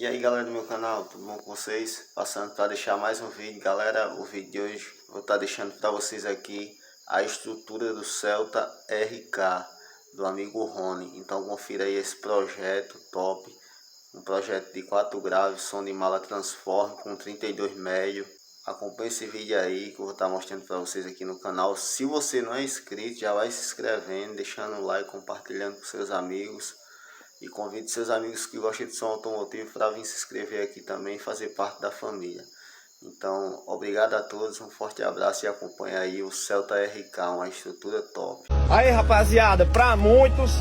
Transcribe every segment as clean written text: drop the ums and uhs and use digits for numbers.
aí galera do meu canal, tudo bom com vocês? Passando para deixar mais um vídeo, galera. O vídeo de hoje vou estar deixando para vocês aqui a estrutura do Celta Rcar do amigo Rony. Então confira aí esse projeto top, um projeto de 4 graves, som de mala transform com 32 médio. Acompanhe esse vídeo aí que eu vou estar mostrando para vocês aqui no canal. Se você não é inscrito, já vai se inscrevendo, deixando o like, compartilhando com seus amigos. E convide seus amigos que gostam de som automotivo para vir se inscrever aqui também e fazer parte da família. Então, obrigado a todos, um forte abraço e acompanhe aí o Celta Rcar, uma estrutura top. Aí rapaziada, para muitos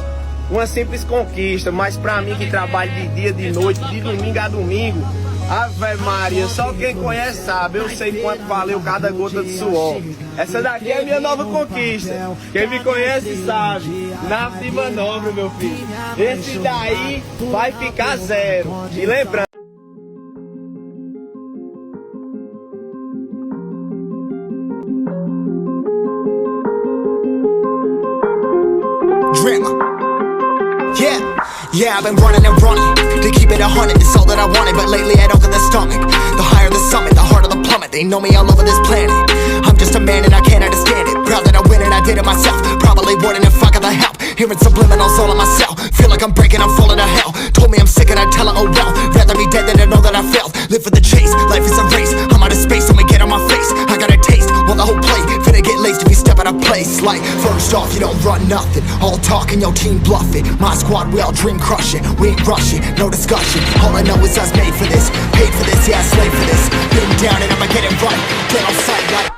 uma simples conquista, mas para mim que trabalho de dia, de noite, de domingo a domingo, Ave Maria, só quem conhece sabe, eu sei quanto valeu cada gota de suor. Essa daqui é a minha nova conquista, quem me conhece sabe, nave de manobra meu filho. Esse daí vai ficar zero, e lembrando, Yeah, I've been running and running to keep it 100, it's all that I wanted. But lately I don't get the stomach. The higher the summit, the harder the plummet. They know me all over this planet. I'm just a man and I can't understand it. Proud that I win and I did it myself. Probably wouldn't if I got the help. Hearing subliminals all on myself. Feel like I'm breaking, I'm falling to hell. Told me I'm sick and I tell her, oh well. Rather be dead than to know that I failed. Live for the chase, life is a race. I'm out of space, so me get on my face. I got a taste, want the whole plate. Finna get laced if you step out of place. Like, first off, you don't run nothing. All talk and your team bluff it. My squad, we all dream crushing. We ain't rushing, no discussion. All I know is I was made for this. Paid for this, yeah, I slave for this. Been down and I'ma get it right. Get on sight like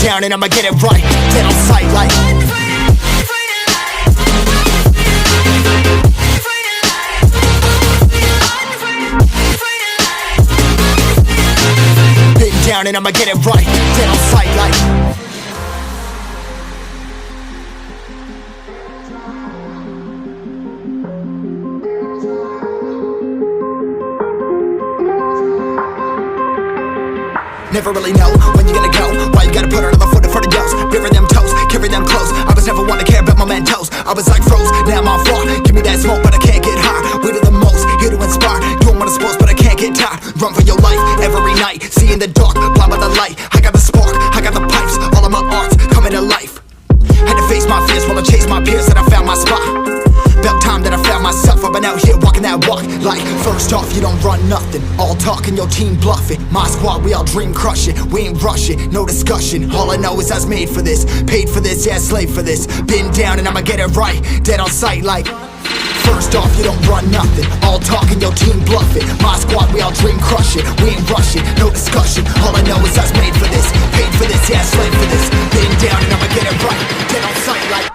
down and I'ma get it right. Dead on sight like been down and I'ma get it right. Dead on sight like never really know when you gonna go. Why you gotta put another foot in front of yours? Bury them toes, carry them close. I was never one to care about my mentos. I was like froze, now I'm on floor. Give me that smoke, but I can't get high. We do the most, here to inspire. Doing what I'm supposed, but I can't get tired. Run for your life, every night. See in the dark, blind by the light. I got the spark, I got the pipes. All of my arts coming to life. Had to face my fears while I chased my peers, and I found my spot. About time that I found myself. I've been out here walking that walk. Like, first off, you don't run nothing. All talk and your team bluffing. My squad, we all dream crushing. We ain't rushing, no discussion. All I know is I was made for this. Paid for this, yeah, slave for this. Been down and I'ma get it right. Dead on sight like first off, you don't run nothing. All talk and your team bluffing. My squad, we all dream crushing. We ain't rushing, no discussion. All I know is I was made for this. Paid for this, yeah, slave for this. Been down and I'ma get it right. Dead on sight like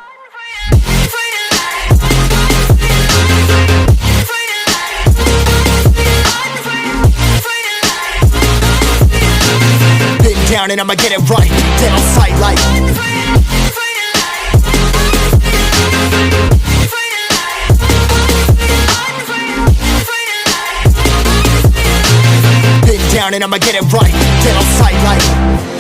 down and I'ma get it right. Dead on sight like been down and I'ma get it right. Dead on sight like